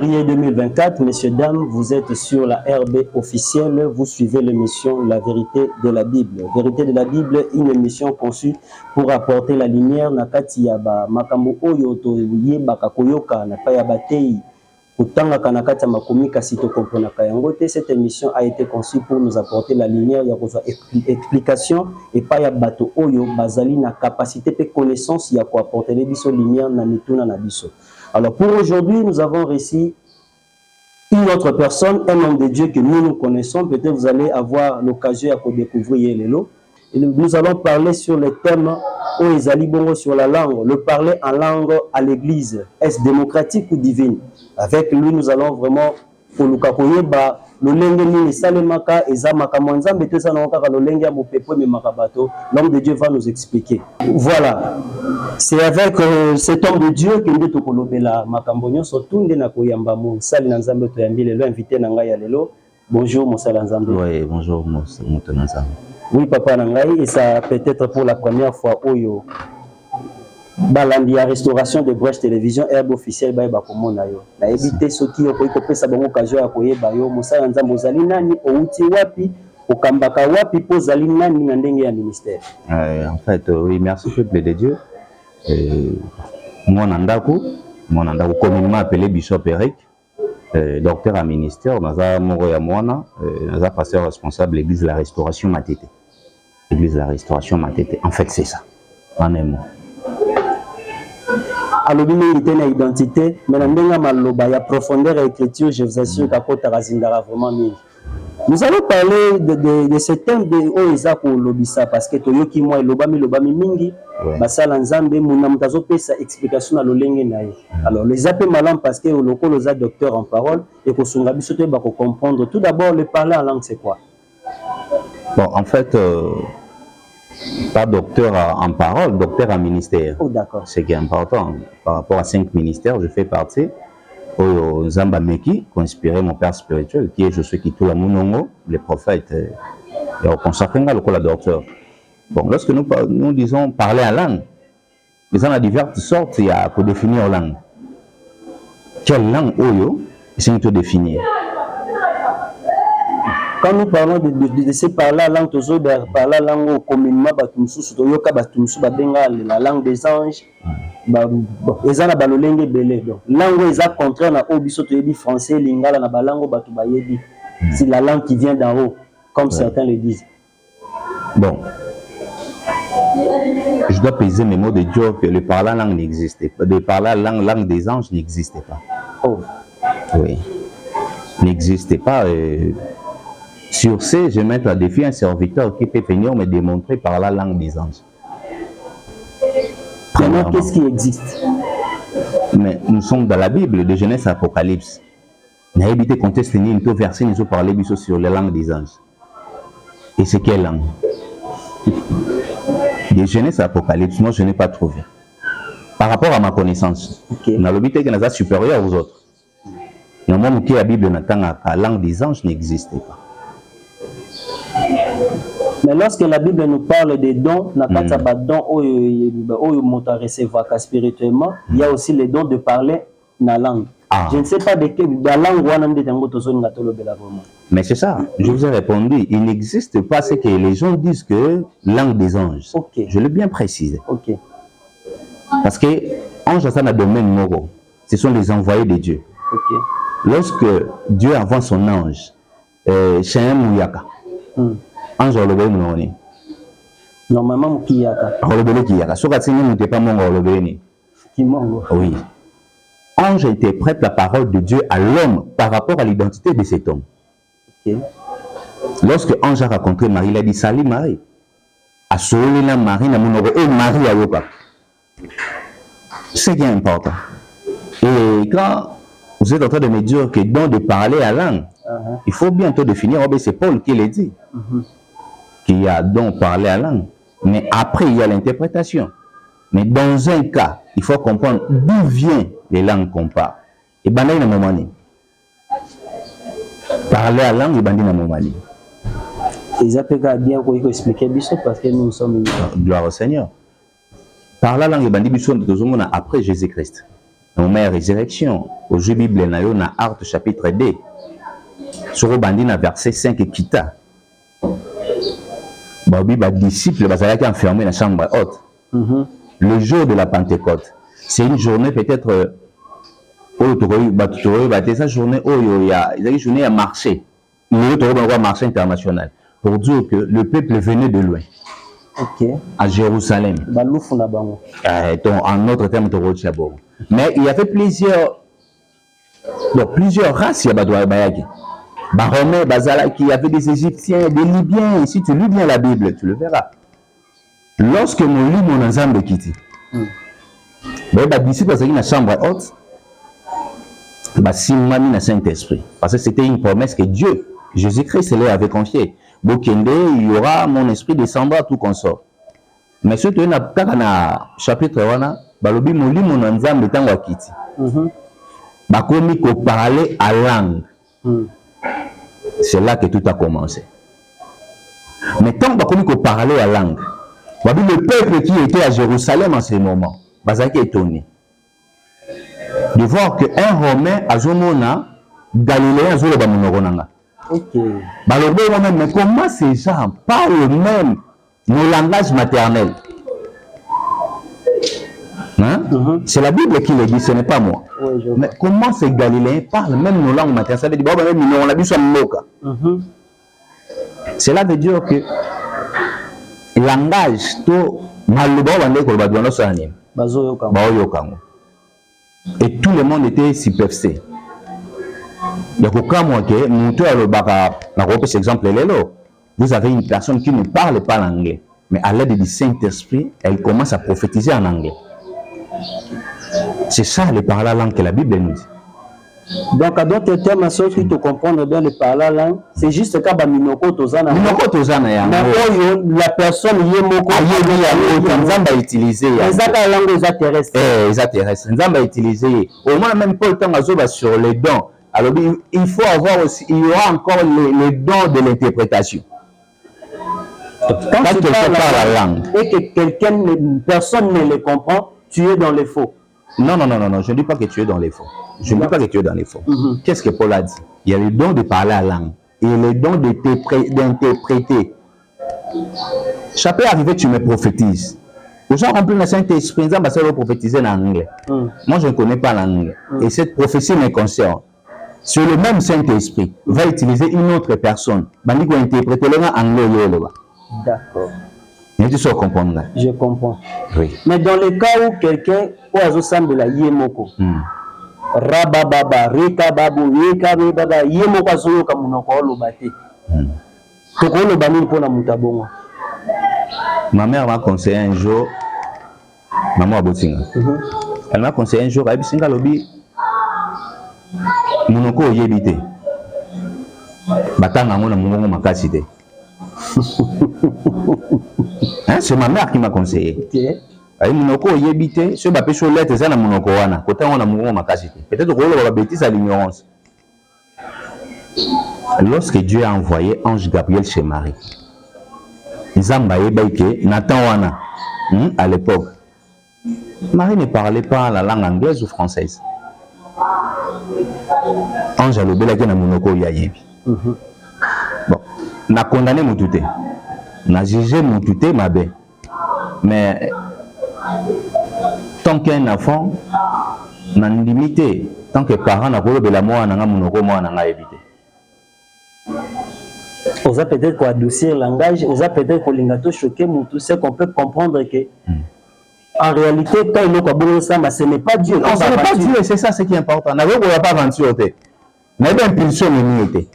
février 2024, messieurs, dames, vous êtes sur la RB officielle, vous suivez l'émission La vérité de la Bible. Vérité de la Bible, une émission conçue pour apporter la lumière na kati ya ba makambo oyo to yebaka koyoka na pa ya batei kutanga kana kati ya makomi kasi to komprenaka yango te. Cette émission a été conçue pour nous apporter la lumière ya kozwa explication et pa ya bato oyo bazali na capacité pe connaissance ya ko apporter biso lumière na mituna na biso. Alors pour aujourd'hui, nous avons reçu une autre personne, un homme de Dieu que nous connaissons. Peut-être vous allez avoir l'occasion de découvrir Lelo. Et nous allons parler sur le thème Bongo sur la langue, le parler en langue à l'église. Est-ce démocratique ou divine? Avec lui, nous allons vraiment pour le l'homme de Dieu va nous expliquer. Voilà, c'est avec cet homme de Dieu que nous devons la makambonyo surtout de na koyamba mo sali na nzambe to yambi lelo invité na ngai ya lelo. Bonjour mon sali nzambe. Oui, bonjour mon nzambe. Oui papa na ngai, et ça peut-être pour la première fois oyo balandi ya restauration de Brèche Télévision herbe officielle ba ba komona yo na ebité soki yo koyi kopesa bango occasion ya koyeba yo mosala nzambe ozali nani outi wapi okambaka wapi po zali nani na ndenge ya ministère. En fait oui, merci peuple de Dieu. Mon ndako communément appelé Bishop Eric, docteur à ministère naza moko ya mwana naza pasteur responsable l'église de la Restauration Matete. L'église de la Restauration Matete, en fait c'est ça en un mot. Alors, il y identité, mais il y a profondeur et écriture, je vous assure vraiment mille. Nous allons parler de ce thème de Oizako Lobissa, parce que Toyoki moi lobami mingi, basala nzambe munamutazo pesa explication à l'olenge nae. Alors les appels malins parce que le local les docteur en parole et que son gabi sote ba comprendre. Tout d'abord le parler en langue c'est quoi? Bon en fait pas docteur en parole, docteur en ministère. Oh, d'accord. Ce qui est important. Par rapport à 5 ministères, je fais partie au Zamba Meki, qui a inspiré mon père spirituel, qui est je suis qui tout la Mounongo, les prophètes, et au consacré à le docteur. Bon, lorsque nous disons parler en langue, les gens de diverses sortes, il y a pour définir la langue. Quelle langue oyo, c'est nous définir. Quand nous parlons de ces parler langue, parler langue communément, la langue des anges, ils ont la balolenge belé. Langue est contraire à obiso to français, lingala na balango batu bayebi. C'est la langue qui vient d'en haut, comme certains le disent. Bon, je dois peser mes mots de Dieu que le parler langue n'existait pas. De parler langue des anges n'existait pas. Oh, oui, n'existait pas. Sur ce, je mets à défi un serviteur qui peut venir me démontrer par la langue des anges. Maintenant, qu'est-ce qui existe? Mais nous sommes dans la Bible, de Genèse à Apocalypse. Nous avons évité contester une verset, nous avons parlé sur la langue des anges. Et c'est quelle langue? De Genèse à Apocalypse, moi je n'ai pas trouvé. Par rapport à ma connaissance, nous avons évité que nous sommes supérieurs aux autres. Nous avons dit que la Bible, la langue des anges n'existait pas. Mais lorsque la Bible nous parle des dons, spirituellement, il y a aussi les dons de parler la langue. Je ne sais pas de quelle langue. Mais c'est ça, je vous ai répondu. Il n'existe pas ce que les gens disent que langue des anges. Je l'ai bien précisé. Parce que ange, ça n'a domaine moro. Ce sont les envoyés de Dieu. Lorsque Dieu envoie son ange, chez un mouyaka. Ange olobé mononi. Normalement kiyaka. Olobé kiyaka. Soka tsini n'était pas mon olobé ni. Kimongo. Oui. Ange interprète la parole de Dieu à l'homme par rapport à l'identité de cet homme. Lorsque Ange a rencontré Marie, il a dit salut Marie. A sauvé la Marie na monoro et Marie a yoka. C'est qui est important. Et quand vous êtes en train de me dire que donc de parler à langue, il faut bientôt définir. C'est Paul qui l'a dit. Qu'il y a donc parler à langue, mais après il y a l'interprétation. Mais dans un cas, il faut comprendre d'où viennent les langues qu'on parle. Et ben là, il y a un moment. Parler à langue, et ben il y a un moment. Ils appellent bien qu'on expliquer parce que nous sommes. Gloire au Seigneur. Parler à langue, et ben il y a après Jésus-Christ. Au mère résurrection. Aujourd'hui, Bible na Actes chapitre 2. Sur Bandina verset 5 et Kita. Babi, disciples, qui enfermés dans la chambre haute. Le jour de la Pentecôte. C'est une journée peut-être. Cette journée, il y a une journée à marché. Il y a un marché international. Pour dire que le peuple venait de loin. À Jérusalem. En autre terme, mais il y avait plusieurs races. Il y avait des Égyptiens, des Libyens. Si tu lis bien la Bible, tu le verras. Lorsque mon lit, mon ensemble quitté, les disciples dans la chambre haute, Simani na Saint-Esprit. Parce que c'était une promesse que Dieu, Jésus-Christ, leur avait confiée. Bokende, il y aura mon esprit descendra tout consort. Mais ce que dans chapitre 1, balobi moli mon ensemble tango akiti. Bakomi ko parler à langue. C'est là que tout a commencé. Mais tant bakomi ko parler à langue, le peuple qui était à Jérusalem en ce moment, bazaki étonné de voir que un Romain a zomona Galiléen zolo ba monoronanga. Mais comment ces gens parlent même nos langages maternels? Hein? C'est la Bible qui le dit, ce n'est pas moi. Mais comment ces Galiléens parlent même nos langues maternelles? Ça veut dire on a vu ça moka. Cela veut dire que le langage, tout et tout le monde était supersté. Donc, vous avez une personne qui ne parle pas l'anglais, mais à l'aide du Saint-Esprit, elle commence à prophétiser en anglais. C'est ça le parler langue que la Bible nous dit. Donc, à d'autres termes, ceux qui te comprennent bien le parler langue, c'est juste que Minoko Tozana. Minoko Tozana, la personne Yemoko a utilisé. Les langues terrestres. Les terrestres. Nous a utilisé. Au moins, même pas le temps sur les dons. Alors, il faut avoir aussi, il y aura encore les dons de l'interprétation. Quand tu parles la langue et que personne ne le comprend, tu es dans les faux. Non, je ne dis pas que tu es dans les faux. Je ne dis pas que tu es dans les faux. Qu'est-ce que Paul a dit? Il y a le don de parler la langue et le don d'interpréter. Ça peut arriver que tu me prophétises. Aux gens remplis le Saint-Esprit, ils vont prophétiser en anglais. Moi, je ne connais pas l'anglais. Et cette prophétie me concerne. Sur le même Saint-Esprit, va utiliser une autre personne. Il va interpréter en anglais. D'accord. Comprendre. Je comprends. Oui. Mais dans le cas où quelqu'un semble la Yemoko, Rabababa, Reka Babu, Reka Baba, Yemoko Zoyo Kamunoko Lobate. Tokolo Bani pour la Mutabongo. Ma mère m'a conseillé un jour, maman Abotinga. Elle m'a conseillé un jour, elle m'a dit Munoko Yebite. Batanga Mona Mungo Makasite. C'est ma mère qui m'a conseillé. Elle Munoko Yebite, ce bapé sur lettre, c'est la Munoko Wana. Côté on a Mungo Makasite. Peut-être qu'on va bêtise à l'ignorance. Lorsque Dieu a envoyé Ange Gabriel chez Marie, Nathan Wana, à l'époque, Marie ne parlait pas la langue anglaise ou française. Ange a l'obéi na Munoko Yayebi. Bon, n'a condamné mon touté, n'a jugé mon touté ma belle. Mais tant qu'un enfant, n'a limité, tant que parent n'a pas de la moi, n'a Munoko moi n'a évité. On a peut-être quoi adoucir le langage, on a peut-être qu'on l'ingato choquer, mais tout ce qu'on peut comprendre que en réalité, quand il est ça, ce n'est pas Dieu. Non, ce n'est pas Dieu, c'est ça ce qui est important. On n'a pas aventure, on a une impulsion de.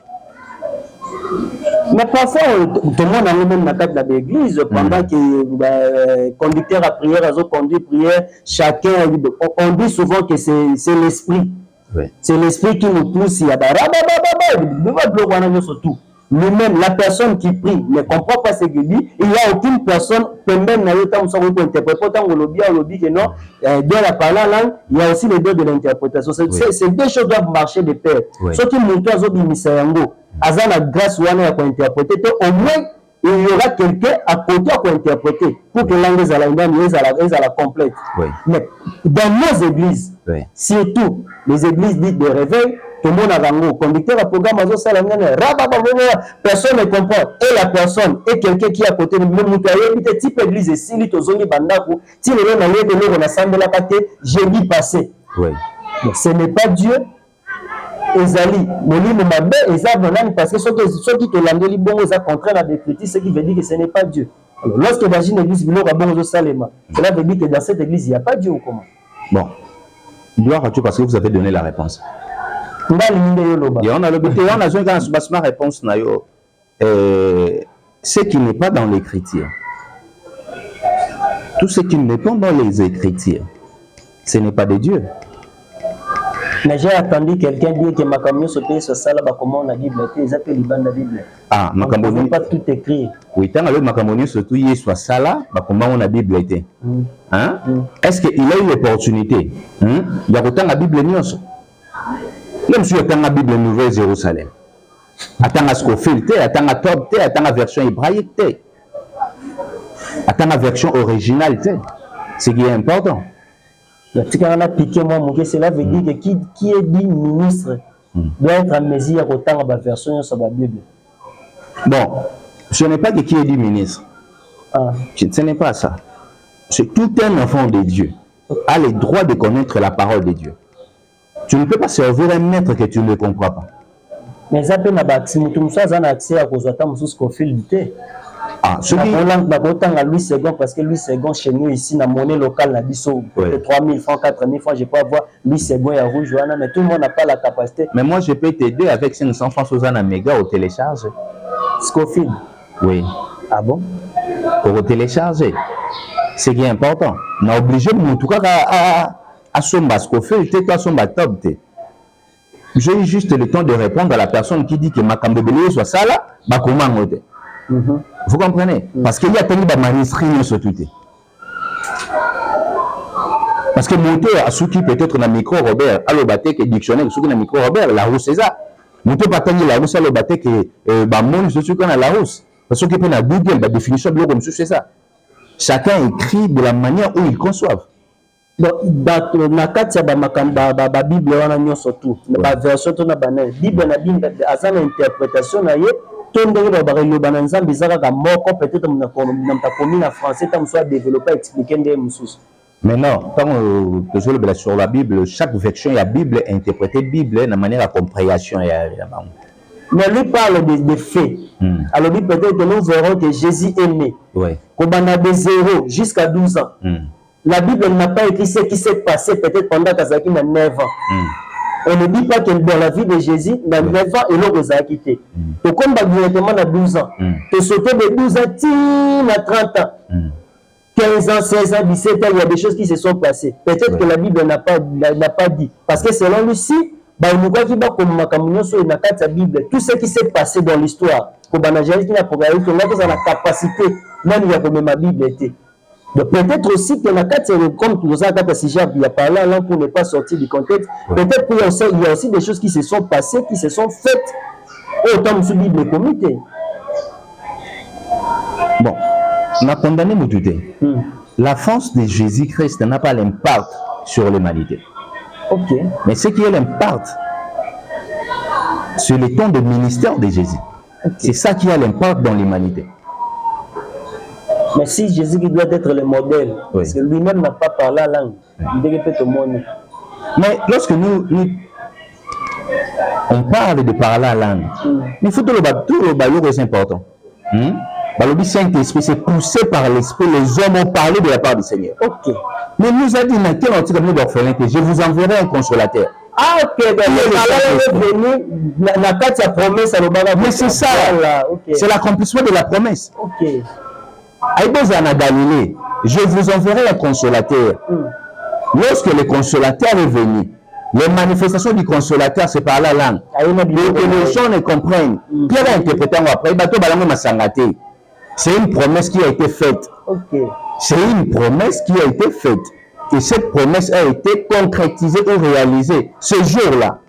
Mais parfois, tout le monde a même la tête de l'église, pendant que le conducteur à prière, conduit prière, chacun, on dit souvent que c'est l'esprit. Oui. C'est l'esprit qui nous pousse, il y a surtout. Lui-même, la personne qui prie ne comprend pas ce qu'il dit. Il n'y a aucune personne, même dans le temps où on interprète, autant on dit que non, dans la parole langue, il y a aussi les deux de l'interprétation. Ces deux choses doivent marcher de pair. Ce qui montre à Zobi Misayango, Azana grâce ou à interpréter, au moins il y aura quelqu'un à côté pour interpréter, pour que langue est à la complète. Oui. Mais dans nos églises, oui, surtout les églises dites de réveil, tout le monde a le conducteur à programme, personne ne comprend. Et la personne est quelqu'un qui est à côté de nous, type église, si nous sommes bandaku, si nous sommes allés de l'eau, on a semblé la pâté, j'ai dit passer. Oui. Mais ce n'est pas Dieu. Ezali, molimo mabe, ezali parce que ceux qui te l'ont dit, bon, ils ont contraint la décriture, ce qui veut dire que ce n'est pas Dieu. Alors, lorsque dans une église, cela veut dire que dans cette église, il n'y a pas Dieu ou comment? Bon, gloire à Dieu parce que vous avez donné la réponse. On a ma réponse. Ce qui n'est pas dans l'écriture, tout ce qui n'est pas dans les écritures, ce n'est pas de Dieu. Mais j'ai attendu quelqu'un dire que ma camion se paye sur ça là, comment on a dit, ils appellent l'Iban la Bible. Ah, ma camion. On ne peut pas tout écrire. Oui, tant que ma camion surtout il est sur ça là, comment on a dit Bible était. Hein? Est-ce qu'il a eu l'opportunité? Il y a autant la Bible nios. Même si il y a la Bible Nouvelle Jérusalem. Attends à Scofield, attends à Top, attends à version hébraïque, attends à version originale, ce qui est important. Cela veut dire que qui est dit ministre doit être en mesure autant de version sur la Bible. Bon, ce n'est pas que qui est dit ministre. Ce n'est pas ça. C'est tout un enfant de Dieu a le droit de connaître la parole de Dieu. Tu ne peux pas servir un maître que tu ne comprends pas. Mais ça peut avoir accès à cause de Scofield. Ah, ce qui est Louis II, parce que Louis II chez nous ici, la monnaie locale, la biso, 3 000 francs, 4 000 francs, je peux avoir Louis II et rouge, mais tout le monde n'a pas la capacité. Mais moi, je peux t'aider avec 500 francs aux méga au télécharge. Scofield. Oui. Ah bon? Pour télécharger. Ce qui est important. On est obligé de nous à Somba Scofield, à Somba Top. J'ai eu juste le temps de répondre à la personne qui dit que ma cambébélé soit ça là, bah comment on. Vous comprenez? Parce qu'il y a tellement de manuscrits sur tout. Parce que monter à ceux qui peut-être dans le micro Robert, à l'obaté que dictionnaire, ceux qui dans le micro Robert, la rousse c'est ça. Monter pas tenir la rousse à l'obaté que mon ceux qui dans la rousse. Parce que peut na Google la définition de l'eau comme c'est ça. Chacun écrit de la manière où il conçoit. Donc na kati ya ba Bible wana nyoso tout. Ba version to na banane. Bible na Bible azana interprétation na ye. Peut-être en français, soit développé, expliquer des moussous. Maintenant, quand sur la Bible, chaque version de la Bible est interprétée Bible de manière à compréhension. Mais lui parle des faits. Alors, lui peut-être que nous verrons que Jésus est né. Oui. Qu'on a de 0 jusqu'à 12 ans. La Bible n'a pas écrit ce qui s'est passé peut-être pendant Kazaki a 9 ans. On ne dit pas que dans la vie de Jésus, dans 9 ans, il a quitté. Et comme directement à 12 ans, tu sauté de 12 ans à 30 ans, 15 ans, 16 ans, 17 ans, il y a des choses qui se sont passées. Peut-être que la Bible n'a pas dit. Parce que selon lui, si, tout ce qui s'est passé dans l'histoire, on a la capacité, même il y a comme ma Bible était. Donc peut-être aussi que la carte, comme nous avons si il y a parlé là pour ne pas sortir du contexte, peut-être qu'il y a aussi des choses qui se sont passées, qui se sont faites autant sous Bible comité. Bon, on a condamné Moutouté. La force de Jésus-Christ n'a pas l'impact sur l'humanité. Ok. Mais ce qui est l'impact, c'est le temps de ministère de Jésus. Okay. C'est ça qui a l'impact dans l'humanité. Mais si Jésus qui doit être le modèle, parce que lui-même n'a pas parlé la langue, il devait être au monde. Mais lorsque nous on parle de parler la langue, mais il faut tout le baillot c'est important. Le Saint-Esprit, c'est poussé par l'Esprit, les hommes ont parlé de la part du Seigneur. Ok. Mais nous a dit, dans quel antique d'orphelin que je vous enverrai un consolateur. Ah, ok, mais c'est ça, c'est l'accomplissement de la promesse. Ok. Aïbozana Galilée, je vous enverrai un consolateur. Lorsque le consolateur est venu, les manifestations du consolateur, c'est par la langue. Pour que les gens ne comprennent. Pierre a interprété après, c'est une promesse qui a été faite. Okay. C'est une promesse qui a été faite. Et cette promesse a été concrétisée ou réalisée ce jour-là.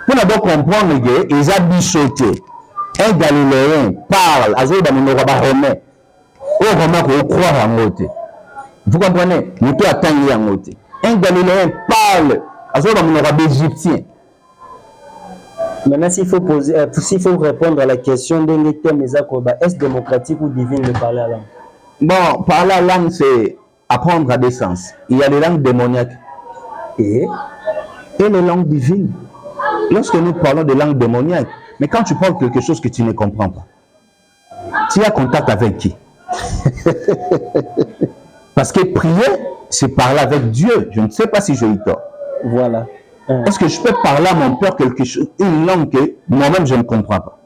Pour d'abord comprendre qu'ils ont bichoté. Un Galiléen parle, Azou Bamono Romain. Oh, Romain, qu'on croit en moté. Vous comprenez? Nous tout attendons en moté. Un Galiléen parle, Azou Bamono Égyptien. Maintenant, s'il faut répondre à la question est-ce démocratique ou divine de parler la langue? Bon, parler la langue, c'est apprendre à des sens. Il y a des langues démoniaques et les langues divines. Lorsque nous parlons de langues démoniaques, mais quand tu parles quelque chose que tu ne comprends pas, tu as contact avec qui? Parce que prier, c'est parler avec Dieu. Je ne sais pas si j'ai eu tort. Voilà. Est-ce que je peux parler à mon père quelque chose, une langue que moi-même je ne comprends pas?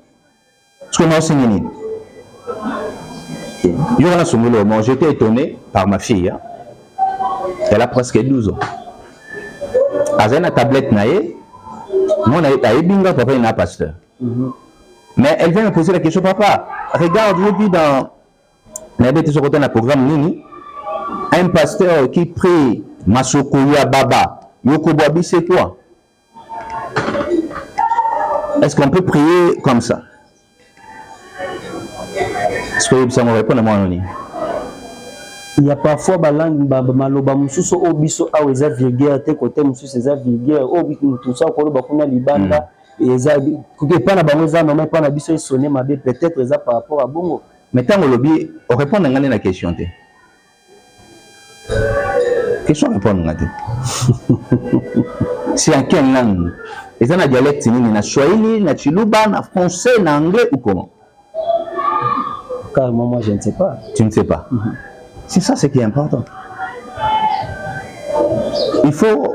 Parce que moi, c'est une j'étais étonné par ma fille. Hein. Elle a presque 12 ans. Elle a une tablette naïe. Moi, elle a binga papa est un pasteur. Mais elle vient me poser la question, papa, regarde, je vis dans un programme Nini, un pasteur qui prie Masokoya Baba, Yokobabi, c'est quoi? Est-ce qu'on peut prier comme ça? Est-ce que ça me répond à moi? Il y a parfois maloba mususu obiso aweza vulgaire te côté mususu eza vulgaire tout ça ko ba kuna libanda eza kuke pana bango eza non mais pana biso sonné mabe peut-être eza par rapport à bongo. Mais tant lobby on répond à la question te. Question répondre ngate. C'est en quelle langue? Eza na dialecte nini, na Swahili, na Chiluba, na français, na anglais ou comment? Carrément moi je ne sais pas. Tu ne sais pas. C'est ça ce qui est important. Il faut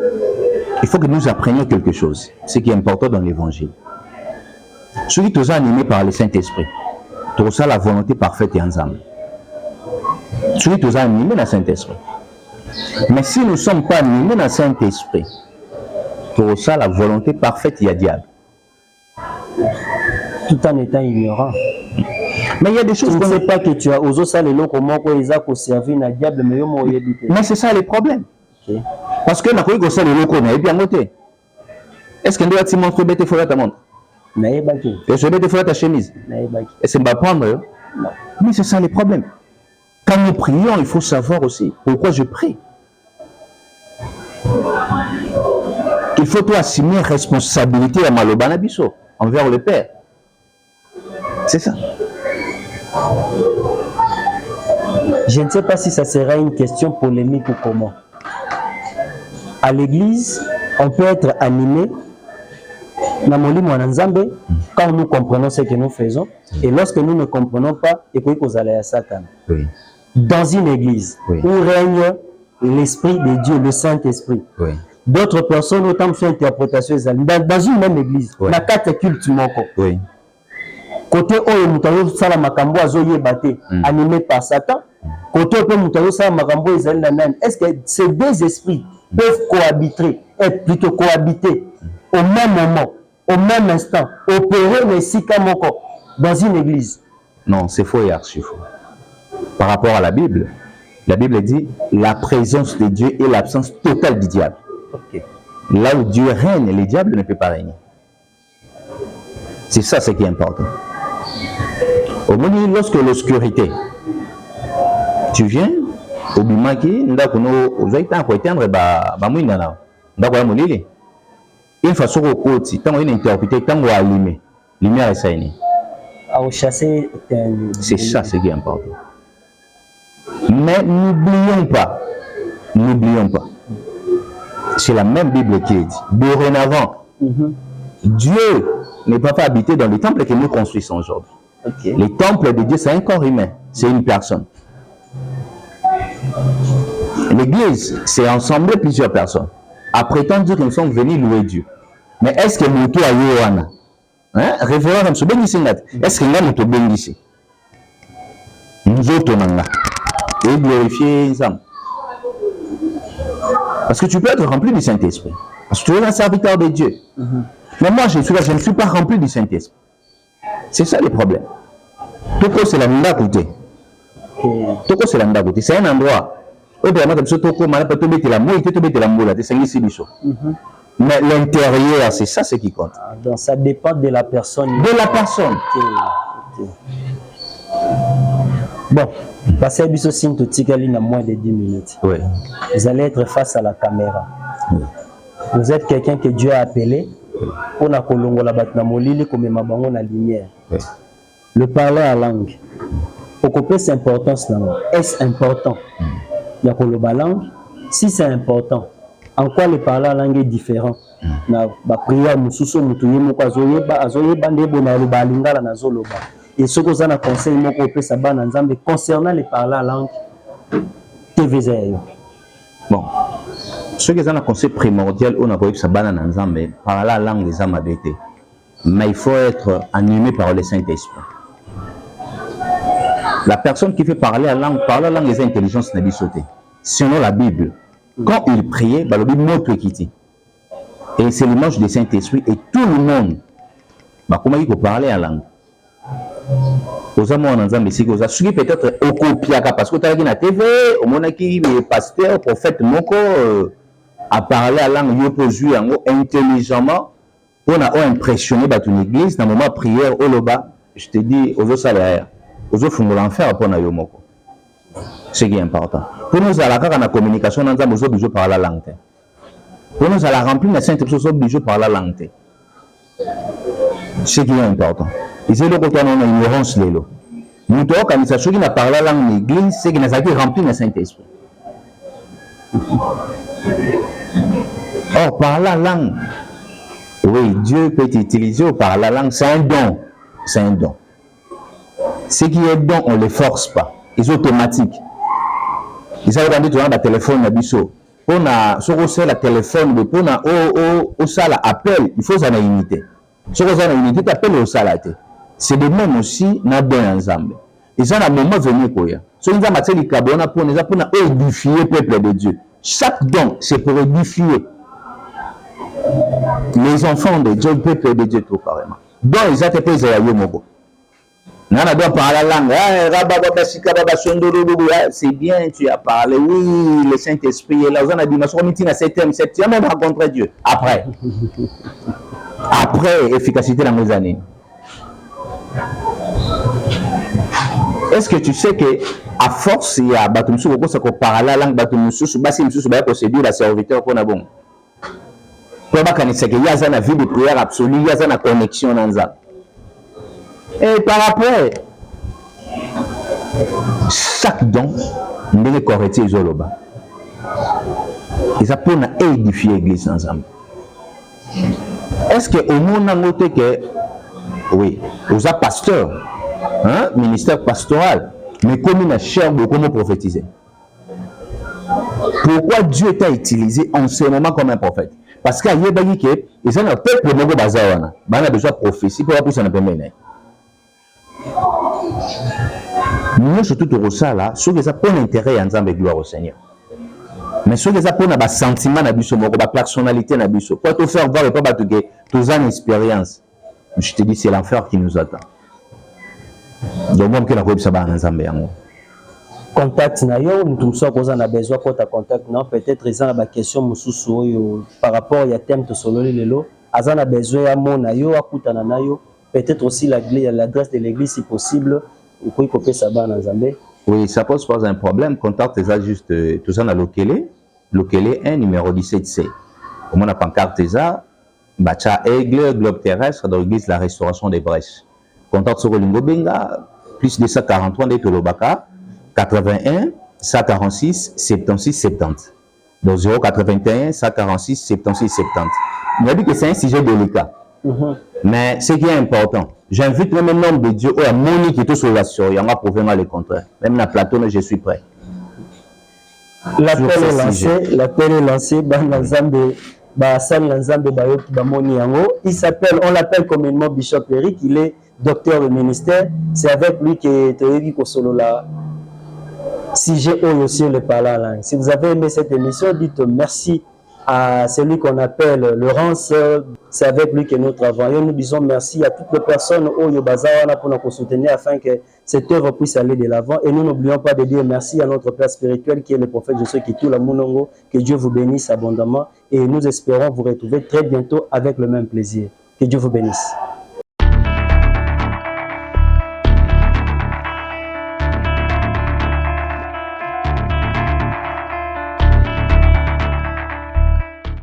que nous apprenions quelque chose. Ce qui est important dans l'évangile. Celui qui est animé par le Saint-Esprit, tout ça la volonté parfaite et ensemble. Celui qui est animé dans le Saint-Esprit. Mais si nous ne sommes pas animés dans le Saint-Esprit, tout ça la volonté parfaite et diable. Tout en étant ignorant. Mais il y a des choses qu'on ne sait pas que tu as osé ça les lots comment ils ont servi na diable mais yo mo yebite. Mais c'est ça le problème. Okay. Parce que na ko ça les lots na bien noté. Est-ce qu'on doit te montrer bête faut ta montre? Na yebaki. Et je vais te faire ta chemise. Na yebaki. Et c'est pas prendre. Non. Mais c'est ça le problème. Quand nous prions, il faut savoir aussi pourquoi je prie. Il faut toi assumer responsabilité à Malobana Bisso envers le Père. C'est ça. Je ne sais pas si ça sera une question polémique ou comment. À l'église, on peut être animé quand nous comprenons ce que nous faisons et lorsque nous ne comprenons pas, oui. Dans une église où règne l'Esprit de Dieu, le Saint-Esprit. Oui. D'autres personnes autant font interprétation dans une même église, la quatre cultes moko. Oui. Côté oyo mutayo sala makambo azoyebate animé par Satan, côté oyo mutayo sala makambo ezali na nani. Est-ce que ces deux esprits peuvent cohabiter au même moment, au même instant, opérer les sika moko dans une église? Non, c'est faux et archi faux. Par rapport à la Bible dit la présence de Dieu et l'absence totale du diable. Okay. Là où Dieu règne, le diable ne peut pas régner. C'est ça ce qui est important. Au moment lorsque l'obscurité, tu viens au bimaki, ndakono ozaita ko éteindre ba mwinda na ndako ya molili. Une façon au côté, tant on interpréter, tant on allumer, lumière est saine. À chasser. C'est ça ce qui est important. Mais n'oublions pas, c'est la même Bible qui est dit. Dorénavant, Dieu n'est pas habité dans les temples que nous construisons aujourd'hui. Okay. Les temples de Dieu, c'est un corps humain, c'est une personne. L'église, c'est ensemble plusieurs personnes. Après tant dire que nous sommes venus louer Dieu. Mais est-ce que nous sommes Yohana? Révérend M. Bengissingat. Est-ce que nous sommes Bengissi? Nous autres, et glorifier ensemble. Parce que tu peux être rempli du Saint-Esprit. Parce que tu es un serviteur de Dieu. Mais moi, je suis là, je ne suis pas rempli du Saint-Esprit. C'est ça le problème. Toko, c'est la munda côté. Toko, c'est la munda côté. C'est un endroit. Toko, Mais l'intérieur, c'est ça ce qui compte. Donc ça dépend de la personne. De la personne. Ok. Bon, passez à Bisso Sinto Tikali dans moins de 10 minutes. Oui. Vous allez être face à la caméra. Oui. Vous êtes quelqu'un que Dieu a appelé pour na kolongola batna molili comme mabango na lumière. Oui. Le parler en langue. Pourquoi c'est importance là? Est-ce important? Il y a koloba langue. Si c'est important, en quoi le parler en langue est différent? Na ba prière mususu mutu yemo kwa azoyeba ndebo na loba lingala na zoloba. Et ce que vous avez conseil moko pesa bana nzambe concernant le parler en langue TVZ. Bon. Ce qui est un conseil primordial, on a vu que ça banane ensemble, par la langue des âmes habitées. Mais il faut être animé par le Saint-Esprit. La personne qui fait parler la langue des intelligences n'a pas sauté. Selon la Bible, quand il priait, la Bible montre qu'il et c'est l'image du Saint-Esprit et tout le monde, comment il faut parler la langue. Aux amours en ensemble, c'est que ça suit peut-être au copiaca parce que tu as vu la TV, au moment qui est pasteur, prophète, moko. À parler à langue yopozu intelligemment on a impressionné ton église dans le moment de prière au loba je te dis aux salaires aux autres font l'enfer pour na yomoko c'est qui est important pour nous à la communication nous avons besoin de parler la langue pour nous à la remplir la sainte chose obligé par la langue c'est qui est important et c'est le côté on a ignorance lelo nous toi quand ça qui n'a parlé la langue l'église c'est qui n'a pas rempli le Saint-Esprit. Or, par la langue, oui, Dieu peut utiliser par la langue, c'est un don. C'est un don. Ce qui est don, on ne le force pas. C'est automatique. Ils savent quand tu as un téléphone, on a sur le téléphone, on a au sala appel, il faut ça la unité. Sur ça la unité, tu appelles au sala. C'est de même aussi dans don ensemble. Et ça, à un moment venu quoi. Si nous avons dit que on a pour édifier le peuple de Dieu. Chaque don, c'est pour édifier les enfants de Dieu, le peuple de Dieu tout carrément. Donc, ils ont été à Yomogo. Nana doit parler la langue. C'est bien, tu as parlé. Oui, le Saint-Esprit est là. On a dit, mais tu as même rencontré Dieu. Après. Après, efficacité dans les années. Est-ce que tu sais que à force, il y a Batumsu qui parle la langue, Batumsu, Basimsu, procédure la serviteur pour bon. Pour que il y a une vie de prière absolue, il y a une connexion dans ça. Et par rapport, chaque don, nous devons correcter les Zoloba. Et ça peut édifier l'église ensemble. Est-ce que au monde que oui, aux pasteurs, hein, ministère pastoral, mais comme il a cher de comment prophétiser. Pourquoi Dieu t'a utilisé en ce moment comme un prophète? Parce qu'il y a des gens qui ont un peuple de Mogo Bazawana, ils ont besoin de prophétie pour appuyer sur le peuple. Nous, surtout au ça là, ceux qui ont pour l'intérêt en disant gloire au Seigneur. Mais ceux qui ont pour le sentiment, la personnalité, pour te faire voir et pas te tous en expérience. Je te dis, c'est l'enfer qui nous attend. Donc, moi, je ne sais pas si contact na yo nous sommes a besoin de contact non peut-être ils ont la question mususu par rapport à thème to sololi lelo azana besoin ya mona yo akutana na yo peut-être aussi l'adresse de l'église si possible ou quoi copier ça ba na Nzambe. Oui, ça pose pas un problème. Contact ça juste tout ça na lokele 1 numéro 17C. Comme on a pancarte ça bacha aigle globe terrestre dans l'église la restauration des brèches. Contact sur Lingo Benga plus 243 de Tolobaka 81 146 76 70. Donc 081 146 76 70. On a dit que c'est un sujet délicat. Mais ce qui est important, j'invite même le nom de Dieu à Moni qui est sur la sur, il y a prouvé le contraire. Même la Platon, je suis prêt. L'appel est lancé dans l'ensemble il s'appelle, on l'appelle communément Bishop Eric, il est docteur de ministère. C'est avec lui que Théorie Kosolo là. Si j'ai aussi le parler en langue. Si vous avez aimé cette émission, dites merci à celui qu'on appelle Laurence, c'est avec lui que nous travaillons. Nous disons merci à toutes les personnes au Yobazawana pour nous soutenir afin que cette œuvre puisse aller de l'avant. Et nous n'oublions pas de dire merci à notre Père spirituel qui est le prophète Josué Kitula Munongo. Que Dieu vous bénisse abondamment et nous espérons vous retrouver très bientôt avec le même plaisir. Que Dieu vous bénisse.